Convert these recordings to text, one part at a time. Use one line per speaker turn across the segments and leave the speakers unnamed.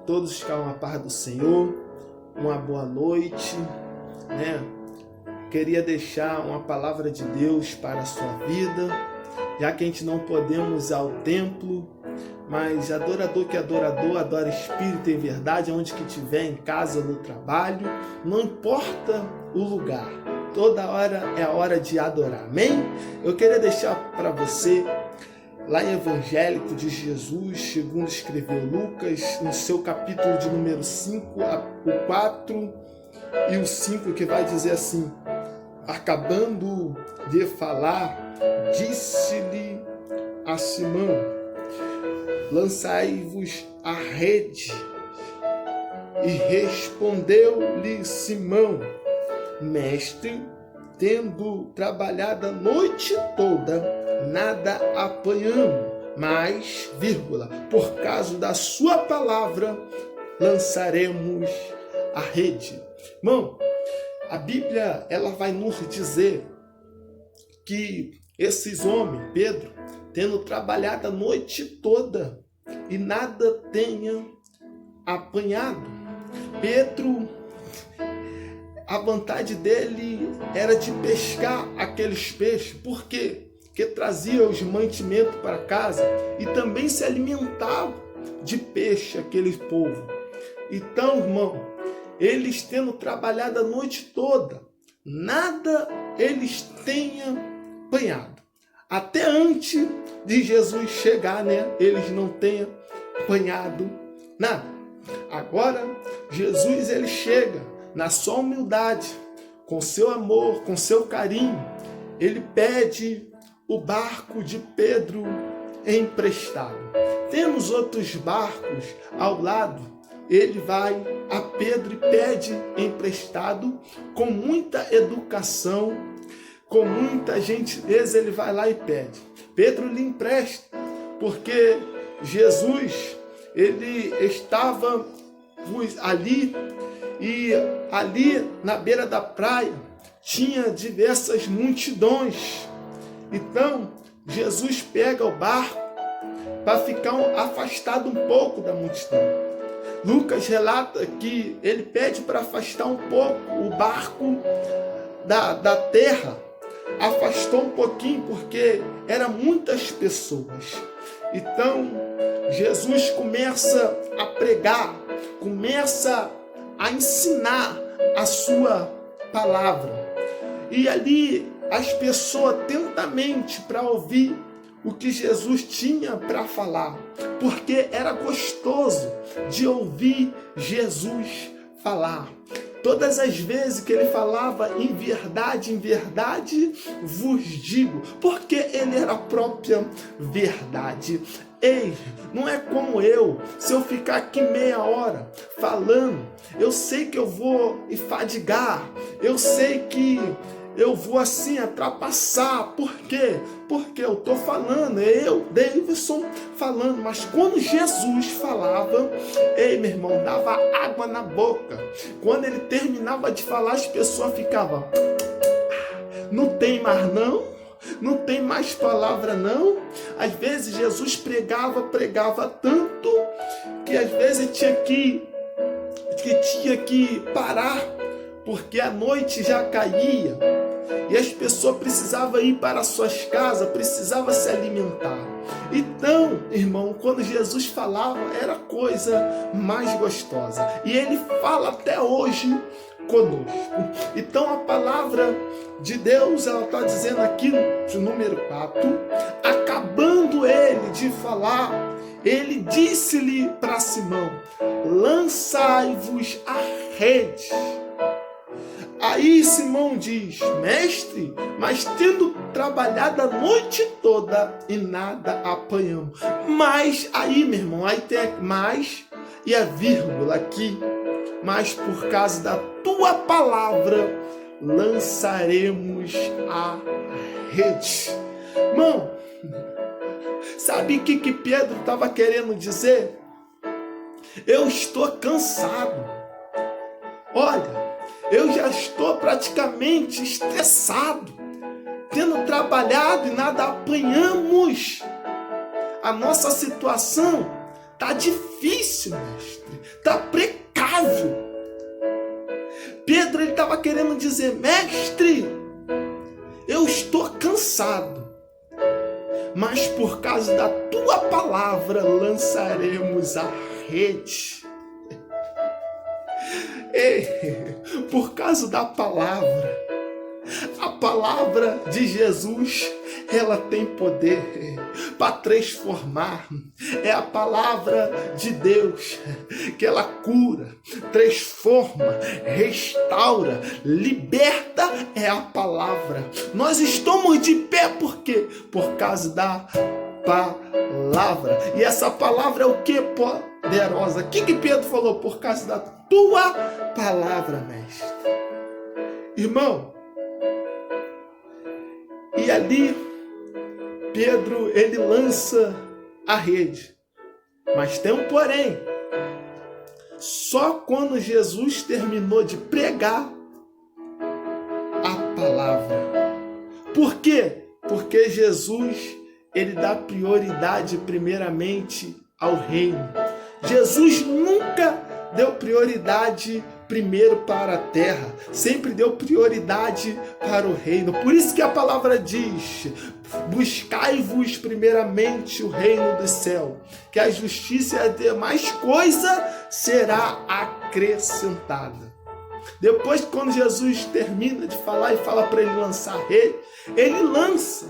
todos com a paz do Senhor, uma boa noite, né? Queria deixar uma palavra de Deus para a sua vida, já que a gente não podemos ir ao templo, mas adorador que adorador, adora espírito em verdade, onde que estiver, em casa, no trabalho, não importa o lugar, toda hora é a hora de adorar, amém? Eu queria deixar para você, lá em Evangelho de Jesus, segundo escreveu Lucas, no seu capítulo de número 5, o 4 e o 5, que vai dizer assim: acabando de falar, disse-lhe a Simão: lançai-vos a rede. E respondeu-lhe Simão: mestre, tendo trabalhado a noite toda, nada apanhamos, mas, por causa da sua palavra, lançaremos a rede. Irmão, a Bíblia, ela vai nos dizer que esses homens, Pedro, tendo trabalhado a noite toda e nada tenha apanhado. Pedro, a vontade dele era de pescar aqueles peixes. Por quê? Porque trazia os mantimentos para casa e também se alimentava de peixe aquele povo. Então, irmão, eles tendo trabalhado a noite toda, nada eles tenham apanhado. Até antes de Jesus chegar, né? Eles não tenham apanhado nada. Agora, Jesus, ele chega na sua humildade, com seu amor, com seu carinho. Ele pede o barco de Pedro emprestado. Temos outros barcos ao lado. Ele vai a Pedro e pede emprestado, com muita educação, com muita gentileza, ele vai lá e pede. Pedro lhe empresta, porque Jesus, ele estava ali, e ali na beira da praia tinha diversas multidões. Então, Jesus pega o barco para ficar afastado um pouco da multidão. Lucas relata que ele pede para afastar um pouco o barco da terra. Afastou um pouquinho porque eram muitas pessoas. Então, Jesus começa a pregar, começa a ensinar a sua palavra. E ali as pessoas atentamente para ouvir o que Jesus tinha para falar, porque era gostoso de ouvir Jesus falar. Todas as vezes que ele falava em verdade vos digo, porque ele era a própria verdade. Ei, não é como eu, se eu ficar aqui meia hora falando, eu sei que eu vou enfadigar, eu sei que eu vou assim atrapassar. Por quê? Porque eu estou falando, eu, Davidson, falando. Mas quando Jesus falava, ei, meu irmão, dava água na boca. Quando ele terminava de falar, as pessoas ficavam: não tem mais não? Não tem mais palavra não? Às vezes Jesus pregava tanto, que às vezes tinha que parar, porque a noite já caía. E as pessoas precisavam ir para suas casas, precisavam se alimentar. Então, irmão, quando Jesus falava, era a coisa mais gostosa. E ele fala até hoje conosco. Então, a palavra de Deus, ela está dizendo aqui no número 4, acabando ele de falar, ele disse-lhe para Simão: lançai-vos a rede. Aí Simão diz: mestre, mas tendo trabalhado a noite toda e nada apanhamos. Mas aí, meu irmão, aí tem mais e a vírgula aqui. Mas por causa da tua palavra lançaremos a rede. Irmão, sabe o que Pedro estava querendo dizer? Eu estou cansado. Olha, eu já estou praticamente estressado, tendo trabalhado e nada apanhamos. A nossa situação Tá difícil, mestre. Tá precário. Pedro, ele estava querendo dizer, mestre, eu estou cansado, mas por causa da tua palavra lançaremos a rede. Por causa da palavra, a palavra de Jesus, ela tem poder para transformar. É a palavra de Deus que ela cura, transforma, restaura, liberta. É a palavra. Nós estamos de pé por quê? Por causa da palavra. E essa palavra é o que? Poderosa. O que Pedro falou? Por causa da tua palavra, mestre. Irmão, e ali Pedro, ele lança a rede. Mas tem um porém. Só quando Jesus terminou de pregar a palavra. Por quê? Porque Jesus, ele dá prioridade primeiramente ao reino. Jesus nunca deu prioridade primeiro para a terra, sempre deu prioridade para o reino. Por isso que a palavra diz, buscai-vos primeiramente o reino do céu, que a justiça e a demais coisa será acrescentada. Depois, quando Jesus termina de falar e fala para ele lançar a rede, ele lança.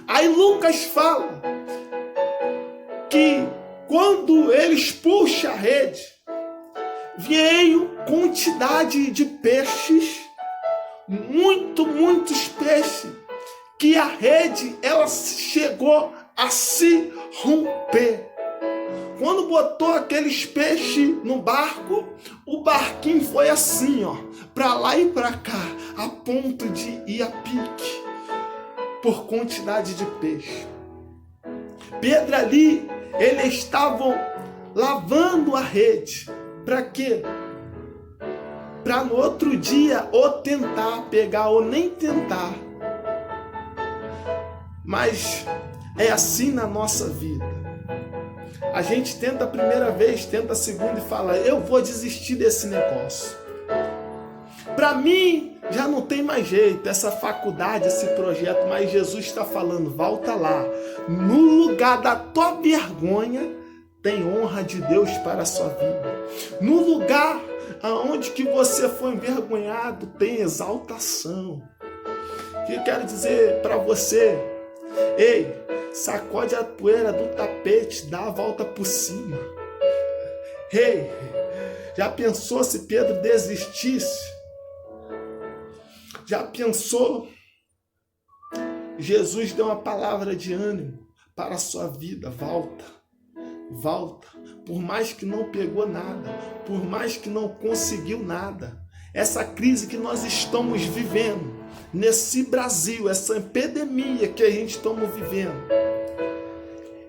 Aí Lucas fala que quando eles puxam a rede, veio quantidade de peixes, muitos peixes, que a rede ela chegou a se romper. Quando botou aqueles peixes no barco, o barquinho foi assim, ó, para lá e para cá, a ponto de ir a pique, por quantidade de peixe. Pedro ali, eles estavam lavando a rede. Para quê? Para no outro dia ou tentar pegar ou nem tentar. Mas é assim na nossa vida. A gente tenta a primeira vez, tenta a segunda e fala, eu vou desistir desse negócio. Para mim já não tem mais jeito, essa faculdade, esse projeto, mas Jesus está falando, volta lá. No lugar da tua vergonha, tem honra de Deus para a sua vida. No lugar aonde que você foi envergonhado, tem exaltação. O que eu quero dizer para você? Ei, sacode a poeira do tapete, dá a volta por cima. Ei, já pensou se Pedro desistisse? Já pensou? Jesus deu uma palavra de ânimo para a sua vida, volta. Volta, por mais que não pegou nada, por mais que não conseguiu nada. Essa crise que nós estamos vivendo, nesse Brasil, essa epidemia que a gente estamos vivendo,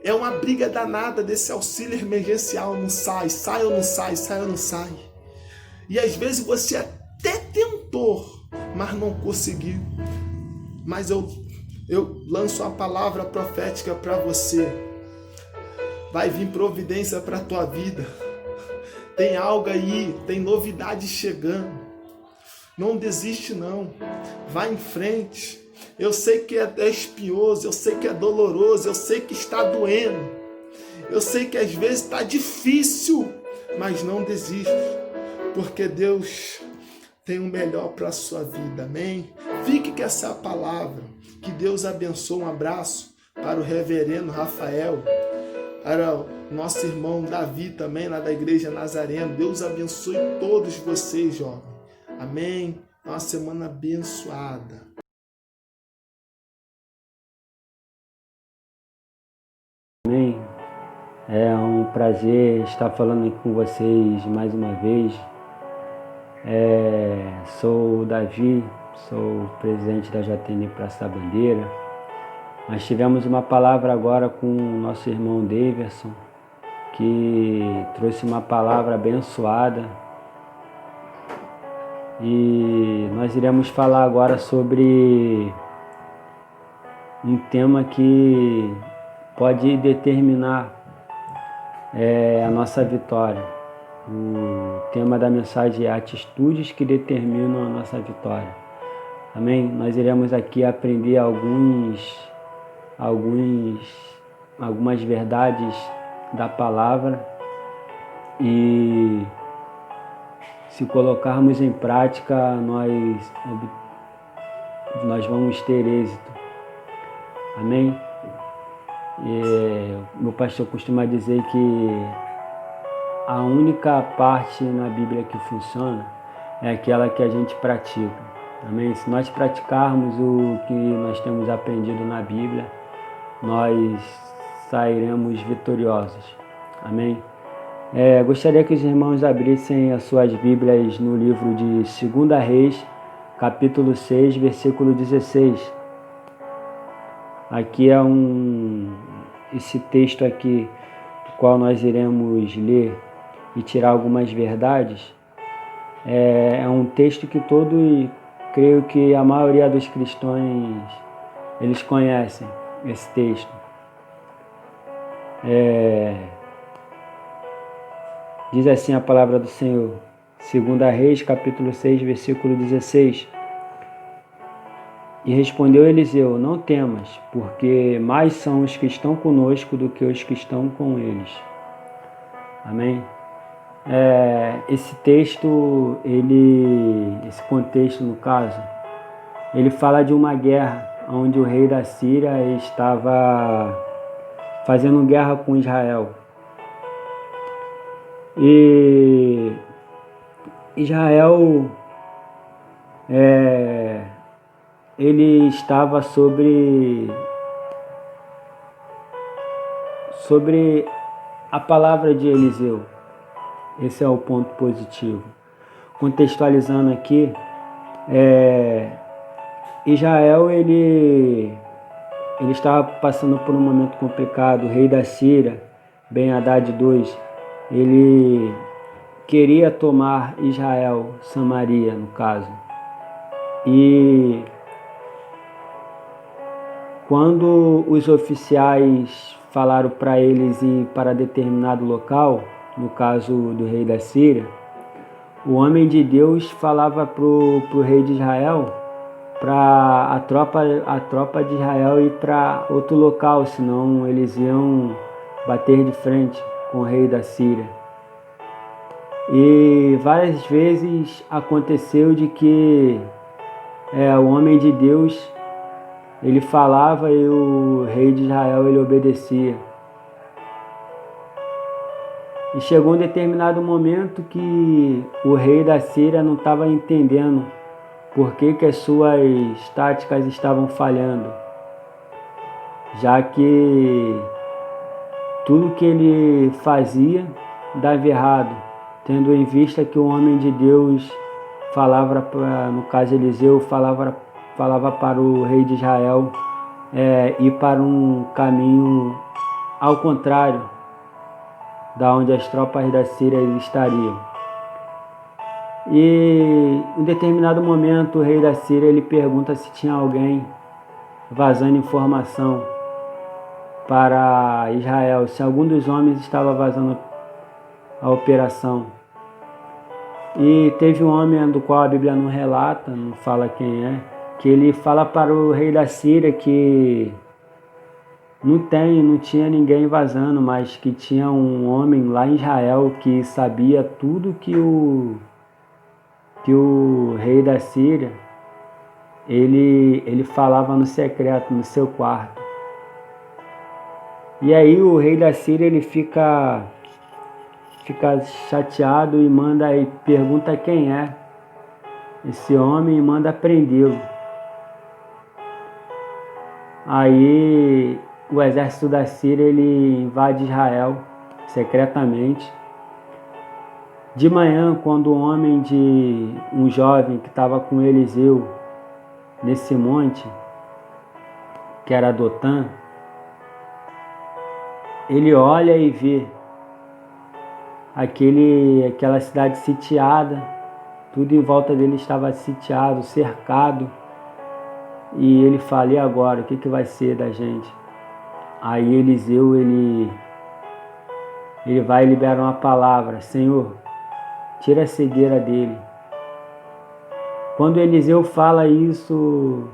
é uma briga danada desse auxílio emergencial, não sai, sai ou não sai, sai ou não sai. E às vezes você até tentou, mas não conseguiu. Mas eu lanço uma palavra profética para você. Vai vir providência para a tua vida. Tem algo aí, tem novidade chegando. Não desiste não. Vai em frente. Eu sei que é espinhoso, eu sei que é doloroso, eu sei que está doendo. Eu sei que às vezes está difícil, mas não desista. Porque Deus tem o melhor para a sua vida, amém? Fique com essa palavra. Que Deus abençoe. Um abraço para o reverendo Rafael. Para o nosso irmão Davi também, lá da Igreja Nazareno. Deus abençoe todos vocês, jovem. Amém? Uma semana abençoada.
Amém. É um prazer estar falando com vocês mais uma vez. Sou o Davi, sou presidente da JN Praça da Bandeira. Nós tivemos uma palavra agora com o nosso irmão Daverson, que trouxe uma palavra abençoada. E nós iremos falar agora sobre um tema que pode determinar é a nossa vitória. O tema da mensagem é atitudes que determinam a nossa vitória. Amém? Nós iremos aqui aprender algumas verdades da palavra e se colocarmos em prática, nós vamos ter êxito. Amém? Meu pastor costuma dizer que a única parte na Bíblia que funciona é aquela que a gente pratica. Amém? Se nós praticarmos o que nós temos aprendido na Bíblia, nós sairemos vitoriosos. Amém? Gostaria que os irmãos abrissem as suas Bíblias no livro de 2 Reis, capítulo 6, versículo 16. Aqui é esse texto aqui, do qual nós iremos ler e tirar algumas verdades. É um texto que creio que a maioria dos cristãos, eles conhecem esse texto. Diz assim a palavra do Senhor, 2 Reis, capítulo 6, versículo 16. E respondeu Eliseu: não temas, porque mais são os que estão conosco do que os que estão com eles. Amém? Esse texto, esse contexto no caso, ele fala de uma guerra onde o rei da Síria estava fazendo guerra com Israel. E Israel ele estava sobre a palavra de Eliseu. Esse é o ponto positivo. Contextualizando aqui, Israel ele estava passando por um momento complicado. O rei da Síria, Ben-Hadad II, ele queria tomar Israel, Samaria no caso. E quando os oficiais falaram para eles ir para determinado local, no caso do rei da Síria, o homem de Deus falava para o rei de Israel, para a tropa de Israel ir para outro local, senão eles iam bater de frente com o rei da Síria. E várias vezes aconteceu de que o homem de Deus, ele falava e o rei de Israel ele obedecia. E chegou um determinado momento que o rei da Síria não estava entendendo por que as suas táticas estavam falhando, já que tudo que ele fazia dava errado, tendo em vista que o homem de Deus falava, no caso Eliseu, falava para o rei de Israel ir para um caminho ao contrário da onde as tropas da Síria estariam. E em determinado momento o rei da Síria ele pergunta se tinha alguém vazando informação para Israel, se algum dos homens estava vazando a operação. E teve um homem do qual a Bíblia não relata, não fala quem é, que ele fala para o rei da Síria que não tinha ninguém vazando, mas que tinha um homem lá em Israel que sabia tudo que o rei da Síria ele falava no secreto, no seu quarto. E aí o rei da Síria ele fica chateado e pergunta quem é esse homem e manda prendê-lo. Aí o exército da Síria ele invade Israel secretamente. De manhã, quando um jovem que estava com Eliseu nesse monte, que era Dotã, ele olha e vê aquela cidade sitiada, tudo em volta dele estava sitiado, cercado. E ele fala: e agora? O que vai ser da gente? Aí Eliseu, ele ele vai e libera uma palavra: Senhor, tira a cegueira dele. Quando Eliseu fala isso,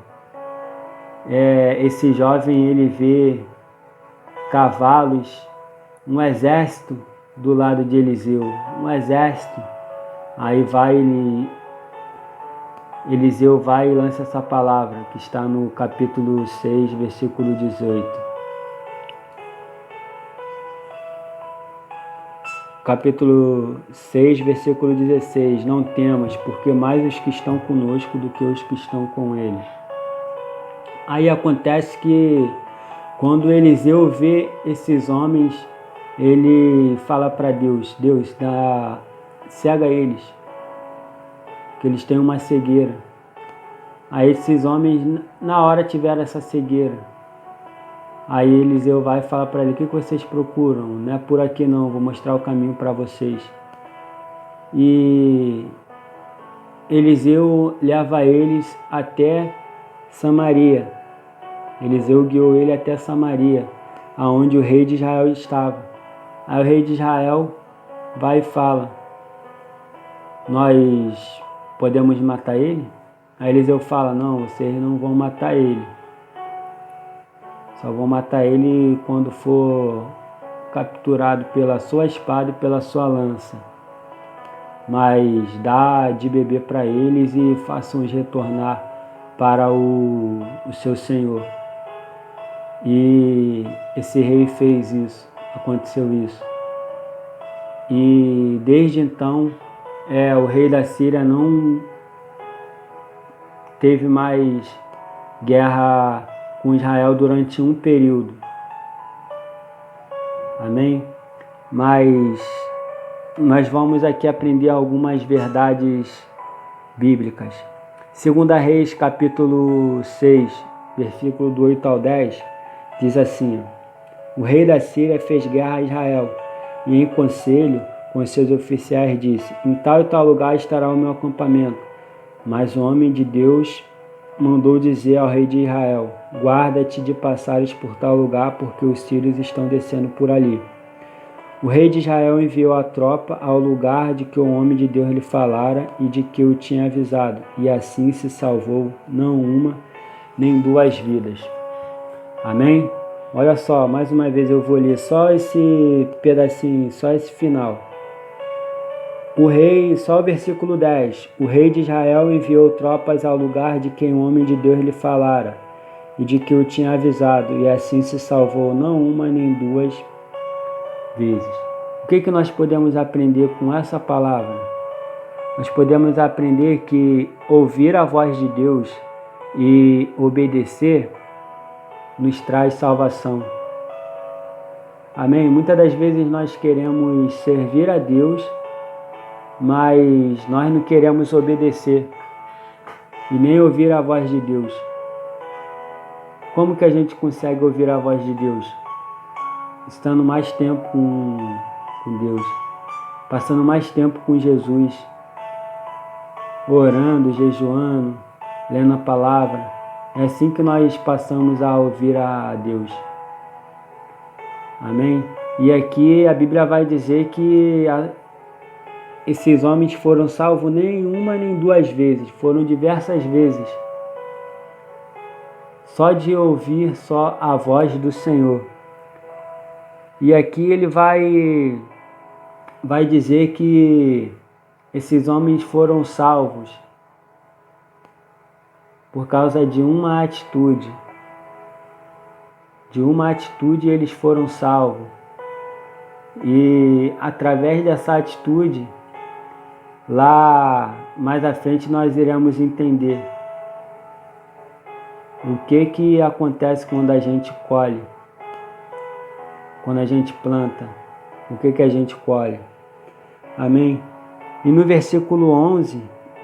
esse jovem, ele vê cavalos, um exército do lado de Eliseu, um exército. Aí Eliseu vai e lança essa palavra, que está no capítulo 6, versículo 18. Capítulo 6, versículo 16. Não temas, porque mais os que estão conosco do que os que estão com eles. Aí acontece que quando Eliseu vê esses homens, ele fala para Deus: Deus, cega eles, que eles têm uma cegueira. Aí esses homens na hora tiveram essa cegueira. Aí Eliseu vai e fala para ele: o que vocês procuram? Não é por aqui não, vou mostrar o caminho para vocês. E Eliseu leva eles até Samaria. Eliseu guiou ele até Samaria, aonde o rei de Israel estava. Aí o rei de Israel vai e fala: nós podemos matar ele? Aí Eliseu fala: não, vocês não vão matar ele. Só vão matar ele quando for capturado pela sua espada e pela sua lança. Mas dá de beber para eles e façam-os retornar para o seu senhor. E esse rei fez isso, aconteceu isso. E desde então, o rei da Síria não teve mais guerra com Israel durante um período. Amém? Mas nós vamos aqui aprender algumas verdades bíblicas. 2 Reis, capítulo 6, versículo do 8 ao 10, diz assim: o rei da Síria fez guerra a Israel, e em conselho com seus oficiais disse: em tal e tal lugar estará o meu acampamento. Mas o homem de Deus mandou dizer ao rei de Israel: guarda-te de passares por tal lugar, porque os sírios estão descendo por ali. O rei de Israel enviou a tropa ao lugar de que o homem de Deus lhe falara e de que o tinha avisado, e assim se salvou não uma nem duas vidas. Amém? Olha só, mais uma vez eu vou ler só esse pedacinho, só esse final. Só o versículo 10. O rei de Israel enviou tropas ao lugar de quem o homem de Deus lhe falara e de que o tinha avisado, e assim se salvou não uma nem duas vezes. O que nós podemos aprender com essa palavra? Nós podemos aprender que ouvir a voz de Deus e obedecer nos traz salvação. Amém? Muitas das vezes nós queremos servir a Deus, mas nós não queremos obedecer e nem ouvir a voz de Deus. Como que a gente consegue ouvir a voz de Deus? Estando mais tempo com Deus, passando mais tempo com Jesus, orando, jejuando, lendo a palavra. É assim que nós passamos a ouvir a Deus. Amém? E aqui a Bíblia vai dizer que esses homens foram salvos nem uma nem duas vezes, foram diversas vezes. Só de ouvir só a voz do Senhor. E aqui ele vai dizer que esses homens foram salvos por causa de uma atitude. De uma atitude eles foram salvos. E através dessa atitude, lá mais à frente nós iremos entender o que acontece quando a gente colhe, quando a gente planta, o que a gente colhe. Amém? E no versículo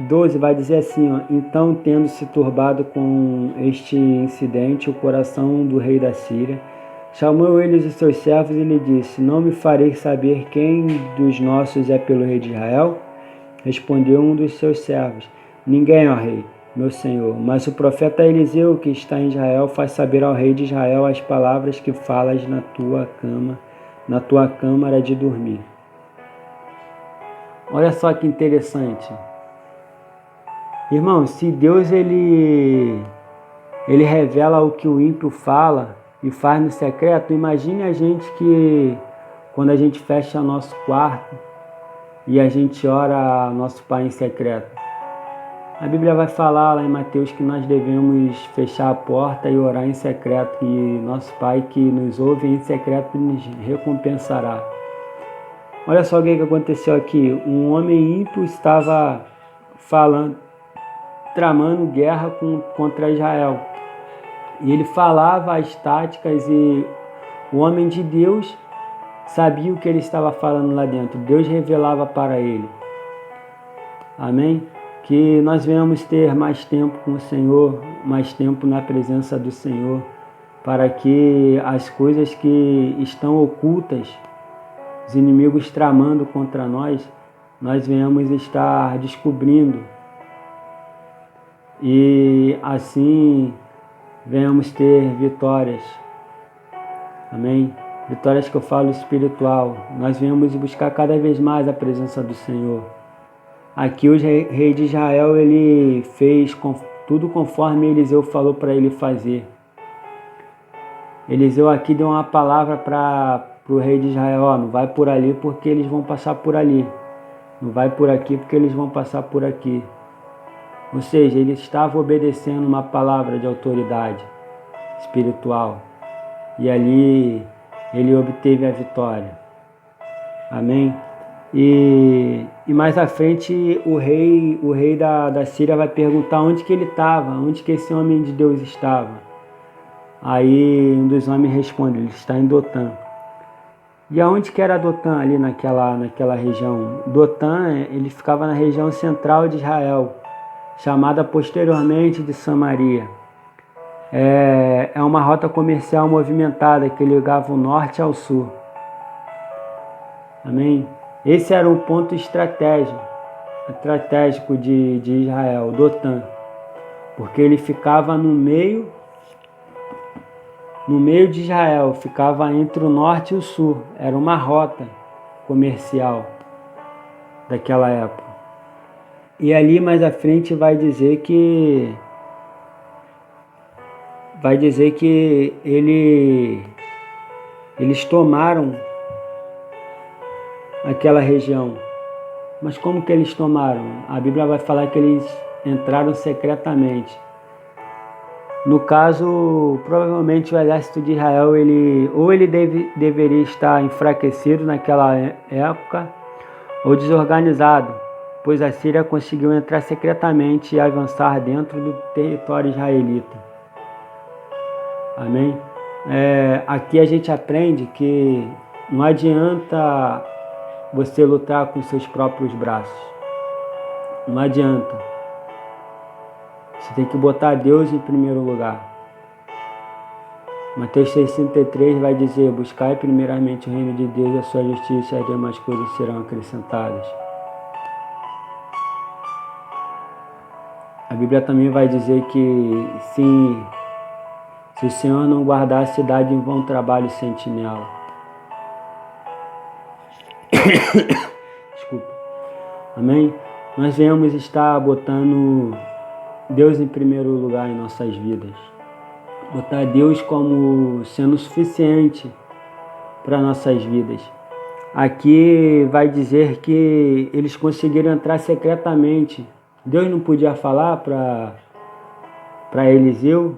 12 vai dizer assim, ó: então, tendo se turbado com este incidente o coração do rei da Síria, chamou ele os seus servos e lhe disse: não me farei saber quem dos nossos é pelo rei de Israel? Respondeu um dos seus servos: ninguém, ó rei, meu senhor, mas o profeta Eliseu, que está em Israel, faz saber ao rei de Israel as palavras que falas na tua cama na tua câmara de dormir. Olha só que interessante. Irmão, se Deus ele revela o que o ímpio fala e faz no secreto, imagine a gente que quando a gente fecha nosso quarto e a gente ora a nosso Pai em secreto. A Bíblia vai falar lá em Mateus que nós devemos fechar a porta e orar em secreto, e nosso Pai que nos ouve em secreto nos recompensará. Olha só o que aconteceu aqui. Um homem ímpio estava tramando guerra contra Israel. E ele falava as táticas, e o homem de Deus sabia o que ele estava falando lá dentro. Deus revelava para ele. Amém? Que nós venhamos ter mais tempo com o Senhor, mais tempo na presença do Senhor, para que as coisas que estão ocultas, os inimigos tramando contra nós venhamos estar descobrindo. E assim venhamos ter vitórias. Amém? Vitórias que eu falo espiritual. Nós venhamos buscar cada vez mais a presença do Senhor. Aqui o rei de Israel, ele fez tudo conforme Eliseu falou para ele fazer. Eliseu aqui deu uma palavra para o rei de Israel: não vai por ali porque eles vão passar por ali. Não vai por aqui porque eles vão passar por aqui. Ou seja, ele estava obedecendo uma palavra de autoridade espiritual. E ali ele obteve a vitória. Amém? E mais à frente o rei da Síria vai perguntar onde que ele estava, onde que esse homem de Deus estava. Aí um dos homens responde: ele está em Dotã. E aonde que era Dotã ali naquela região? Dotã, ele ficava na região central de Israel, chamada posteriormente de Samaria. É uma rota comercial movimentada que ligava o norte ao sul. Amém? Esse era um ponto estratégico de Israel, Dotã, porque ele ficava no meio de Israel, ficava entre o norte e o sul. Era uma rota comercial daquela época. E ali mais à frente vai dizer que eles tomaram aquela região. Mas como que eles tomaram? A Bíblia vai falar que eles entraram secretamente. No caso, provavelmente o exército de Israel, ele deveria estar enfraquecido naquela época, ou desorganizado, pois a Síria conseguiu entrar secretamente e avançar dentro do território israelita. Amém? Aqui a gente aprende que não adianta você lutar com seus próprios braços. Não adianta. Você tem que botar Deus em primeiro lugar. Mateus 6,33 vai dizer: buscai primeiramente o reino de Deus e a sua justiça, e as demais coisas serão acrescentadas. A Bíblia também vai dizer que se o Senhor não guardar a cidade, em vão trabalha o sentinela. Desculpa. Amém? Nós venhamos estar botando Deus em primeiro lugar em nossas vidas. Botar Deus como sendo suficiente para nossas vidas. Aqui vai dizer que eles conseguiram entrar secretamente. Deus não podia falar para Eliseu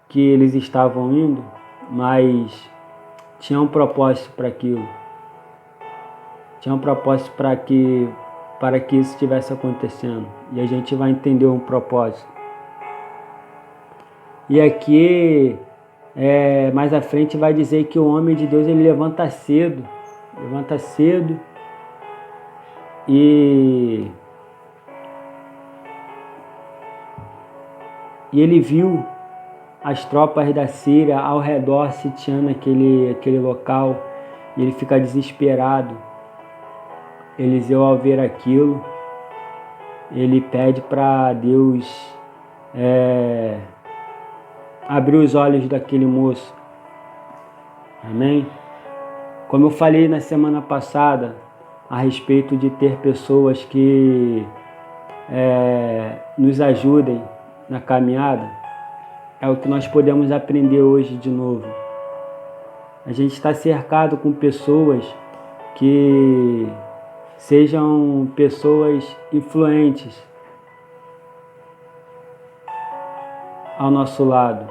que eles estavam indo, mas tinha um propósito para aquilo. Tinha um propósito para que isso estivesse acontecendo. E a gente vai entender um propósito. E aqui, mais à frente, vai dizer que o homem de Deus, ele levanta cedo e ele viu as tropas da Síria ao redor sitiando aquele local, e ele fica desesperado. Eliseu, ao ver aquilo, ele pede para Deus abrir os olhos daquele moço. Amém? Como eu falei na semana passada, a respeito de ter pessoas que nos ajudem na caminhada, é o que nós podemos aprender hoje de novo. A gente está cercado com pessoas que sejam pessoas influentes ao nosso lado.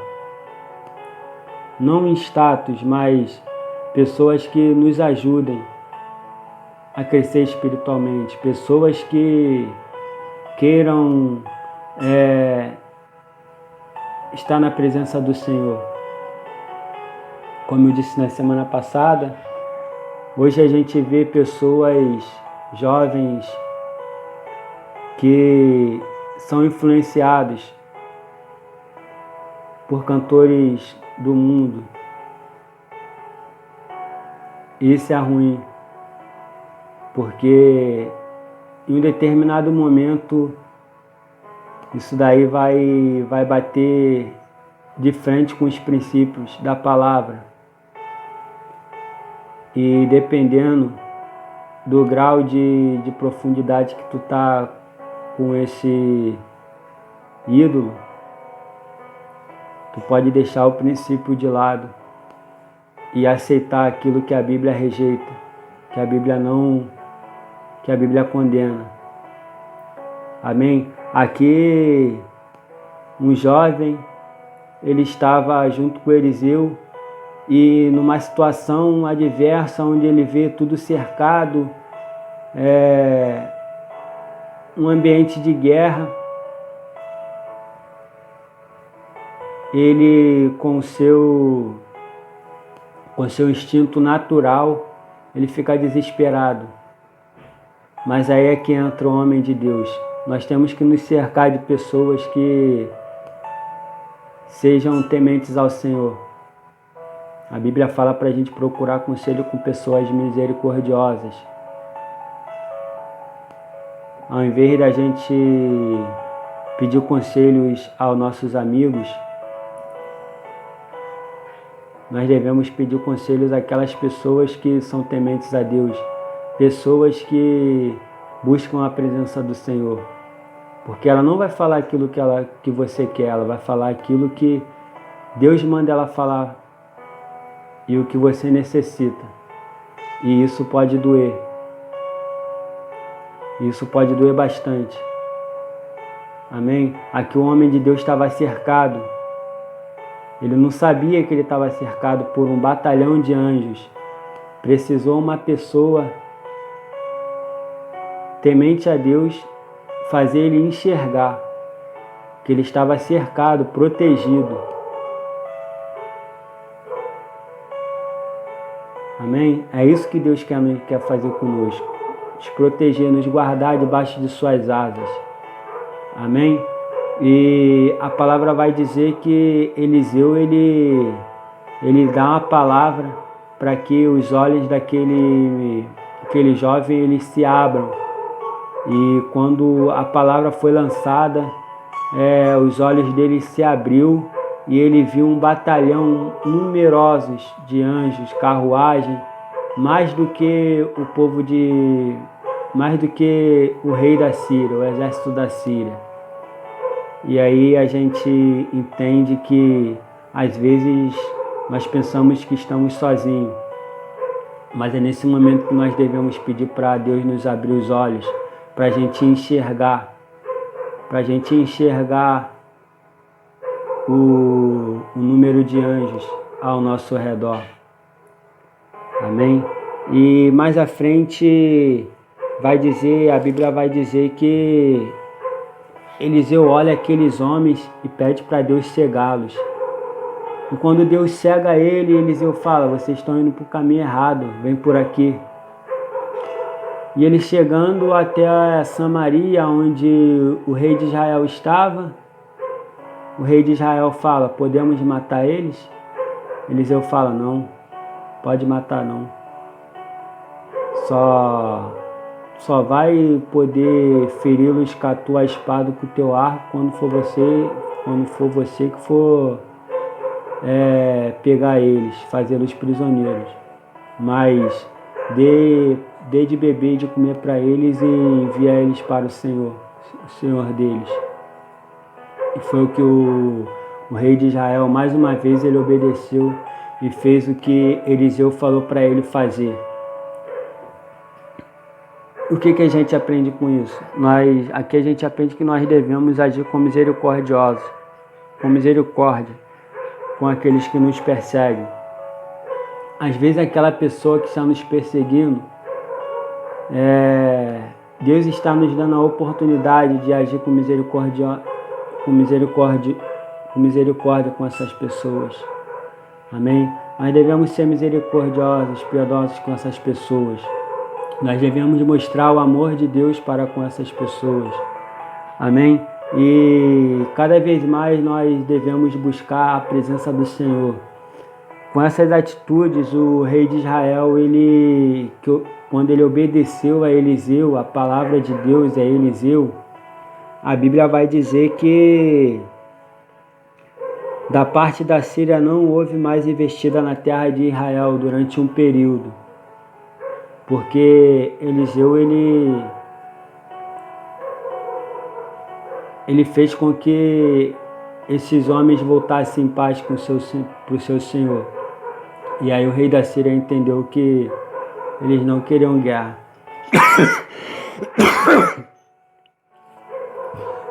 Não em status, mas pessoas que nos ajudem a crescer espiritualmente. Pessoas que queiram estar na presença do Senhor. Como eu disse na semana passada, hoje a gente vê pessoas jovens que são influenciados por cantores do mundo. Isso é ruim, porque em um determinado momento isso daí vai bater de frente com os princípios da palavra. E dependendo do grau de profundidade que tu tá com esse ídolo, tu pode deixar o princípio de lado e aceitar aquilo que a Bíblia rejeita, que a Bíblia condena. Amém? Aqui um jovem, ele estava junto com Eliseu e numa situação adversa, onde ele vê tudo cercado, um ambiente de guerra, ele com seu instinto natural, ele fica desesperado. Mas aí é que entra o homem de Deus. Nós temos que nos cercar de pessoas que sejam tementes ao Senhor. A Bíblia fala para a gente procurar conselho com pessoas misericordiosas. Ao invés da gente pedir conselhos aos nossos amigos, nós devemos pedir conselhos àquelas pessoas que são tementes a Deus, pessoas que buscam a presença do Senhor. Porque ela não vai falar aquilo que você quer, ela vai falar aquilo que Deus manda ela falar e o que você necessita. E isso pode doer. Isso pode doer bastante. Amém? Aqui o homem de Deus estava cercado. Ele não sabia que ele estava cercado por um batalhão de anjos. Precisou uma pessoa temente a Deus fazer ele enxergar que ele estava cercado, protegido. Amém? É isso que Deus quer fazer conosco. Nos proteger, nos guardar debaixo de suas asas. Amém? E a palavra vai dizer que Eliseu, ele dá uma palavra para que os olhos daquele jovem eles se abram. E quando a palavra foi lançada, os olhos dele se abriu e ele viu um batalhão numerosos de anjos, carruagem, mais do que o rei da Síria, o exército da Síria. E aí a gente entende que às vezes nós pensamos que estamos sozinhos, mas é nesse momento que nós devemos pedir para Deus nos abrir os olhos, para a gente enxergar, o número de anjos ao nosso redor. Amém? E mais à frente a Bíblia vai dizer que Eliseu olha aqueles homens e pede para Deus cegá-los. E quando Deus cega ele, Eliseu fala: vocês estão indo para o caminho errado, vem por aqui. E ele chegando até Samaria, onde o rei de Israel estava, o rei de Israel fala: podemos matar eles? Eliseu fala: não, pode matar não. Só vai poder feri-los com a tua espada, com o teu arco, quando for você que for pegar eles, fazê-los prisioneiros. mas dê de beber e de comer para eles e envia eles para o Senhor deles. E foi o que o rei de Israel, mais uma vez, ele obedeceu e fez o que Eliseu falou para ele fazer. O que a gente aprende com isso? Aqui a gente aprende que nós devemos agir com misericórdia com aqueles que nos perseguem. Às vezes aquela pessoa que está nos perseguindo, Deus está nos dando a oportunidade de agir com misericórdia com essas pessoas. Amém? Nós devemos ser misericordiosos, piedosos com essas pessoas. Nós devemos mostrar o amor de Deus para com essas pessoas. Amém? E cada vez mais nós devemos buscar a presença do Senhor. Com essas atitudes, o rei de Israel, quando ele obedeceu a Eliseu, a palavra de Deus a Eliseu, a Bíblia vai dizer que da parte da Síria não houve mais investida na terra de Israel durante um período. Porque Eliseu, ele fez com que esses homens voltassem em paz para o seu Senhor. E aí o rei da Síria entendeu que eles não queriam guerra.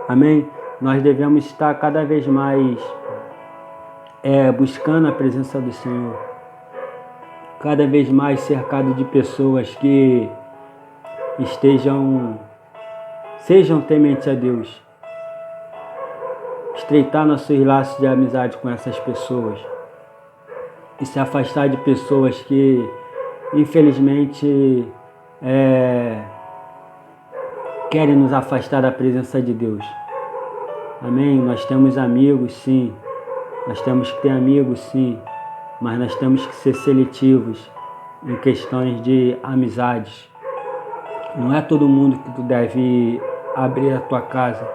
Amém? Nós devemos estar cada vez mais buscando a presença do Senhor. Cada vez mais cercado de pessoas que sejam tementes a Deus. Estreitar nossos laços de amizade com essas pessoas. E se afastar de pessoas que, infelizmente, querem nos afastar da presença de Deus. Amém? Nós temos amigos, sim. Nós temos que ter amigos, sim. Mas nós temos que ser seletivos em questões de amizades. Não é todo mundo que tu deve abrir a tua casa.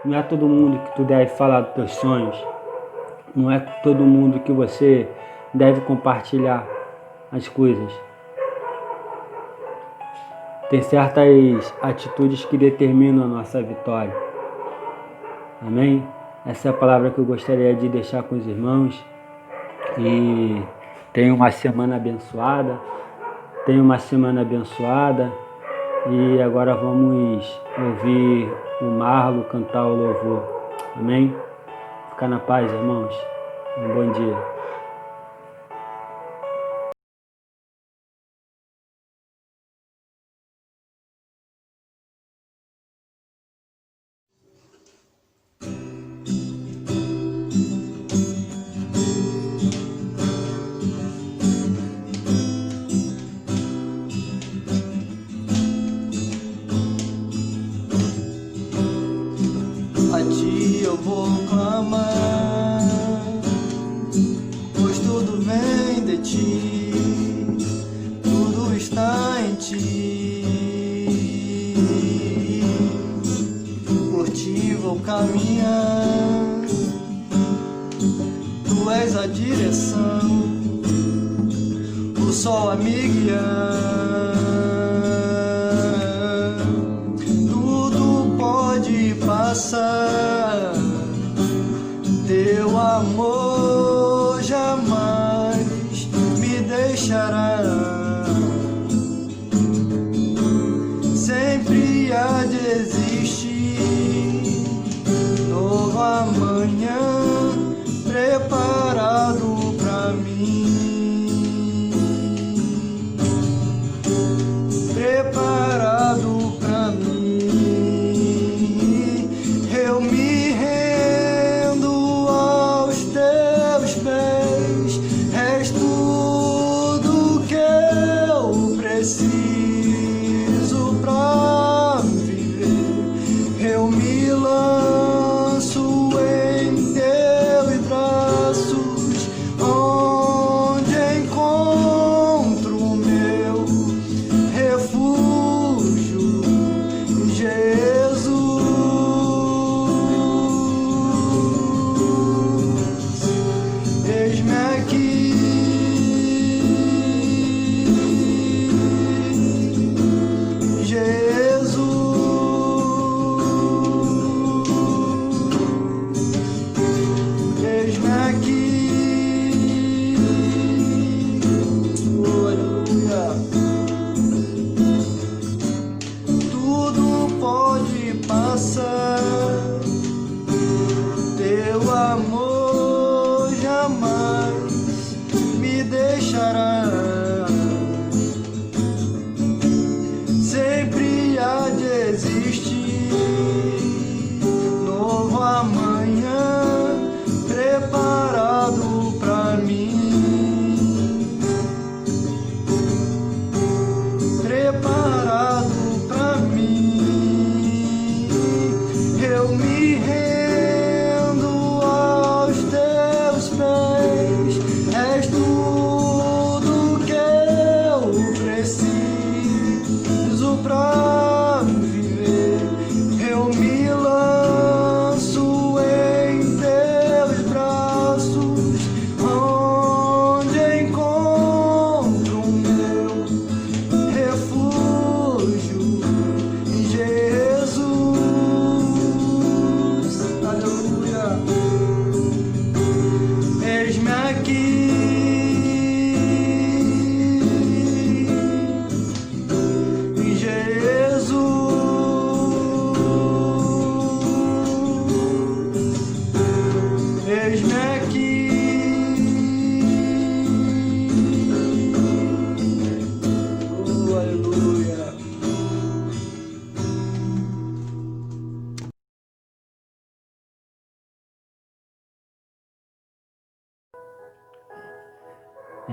Não é todo mundo que tu deve falar dos teus sonhos. Não é todo mundo que você deve compartilhar as coisas. Tem certas atitudes que determinam a nossa vitória. Amém? Essa é a palavra que eu gostaria de deixar com os irmãos. E tenha uma semana abençoada. E agora vamos ouvir o Marlo cantar o louvor. Amém? Fica na paz, irmãos. Um bom dia.
A ti eu vou clamar, pois tudo vem de ti, tudo está em ti. Por ti vou caminhar, tu és a direção, o sol a me guiar. Passar, teu amor jamais me deixará. Sempre há de existir novo amanhã preparado pra mim, preparado pra mim. Eu me rendo aos teus pés, és tudo que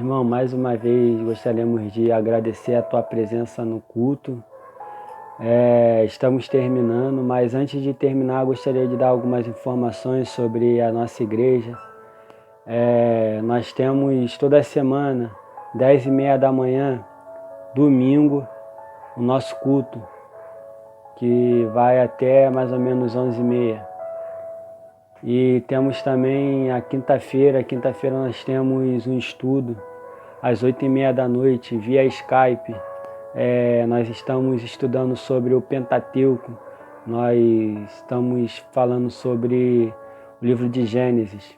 Irmão, mais uma vez gostaríamos de agradecer a tua presença no culto. Estamos terminando, mas antes de terminar gostaria de dar algumas informações sobre a nossa igreja. Nós temos toda semana, 10h30 da manhã, domingo, o nosso culto, que vai até mais ou menos 11h30. E temos também a quinta-feira. Quinta-feira nós temos um estudo às 8h30 da noite via Skype. Nós estamos estudando sobre o Pentateuco. Nós estamos falando sobre o livro de Gênesis.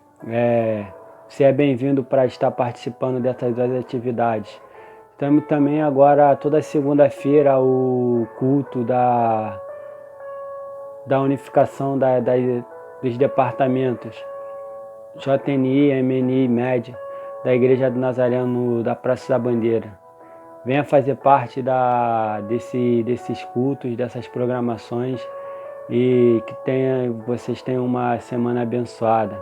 Você é bem-vindo para estar participando dessas duas atividades. Temos também agora toda segunda-feira o culto da unificação dos departamentos JNI, MNI, MED, da Igreja do Nazareno da Praça da Bandeira. Venha fazer parte desses cultos, dessas programações, e que vocês tenham uma semana abençoada.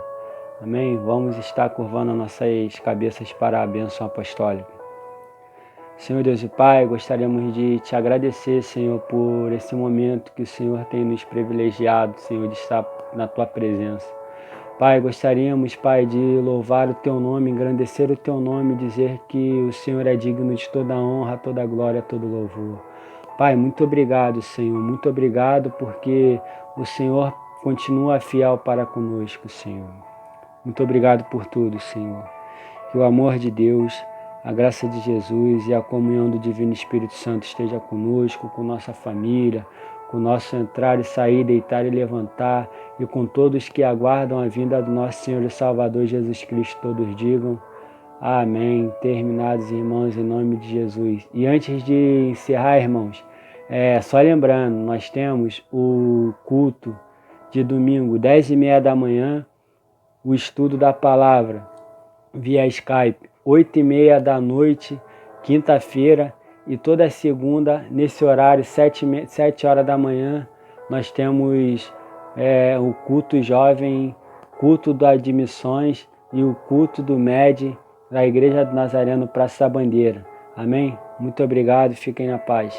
Amém? Vamos estar curvando nossas cabeças para a bênção apostólica. Senhor Deus e Pai, gostaríamos de te agradecer, Senhor, por esse momento que o Senhor tem nos privilegiado, Senhor, de estar na tua presença. Pai, gostaríamos, Pai, de louvar o teu nome, engrandecer o teu nome, dizer que o Senhor é digno de toda honra, toda glória, todo louvor. Pai, muito obrigado, Senhor, muito obrigado porque o Senhor continua fiel para conosco, Senhor. Muito obrigado por tudo, Senhor. Que o amor de Deus, a graça de Jesus e a comunhão do Divino Espírito Santo esteja conosco, com nossa família, com nosso entrar e sair, deitar e levantar, e com todos que aguardam a vinda do nosso Senhor e Salvador Jesus Cristo, todos digam amém. Terminados, irmãos, em nome de Jesus. E antes de encerrar, irmãos, só lembrando, nós temos o culto de domingo, 10h30 da manhã, o estudo da palavra via Skype, 8h30 da noite, quinta-feira, e toda segunda, nesse horário, 7 horas da manhã, nós temos o culto jovem, culto das admissões e o culto do MED da Igreja do Nazareno Praça da Bandeira. Amém? Muito obrigado, fiquem na paz.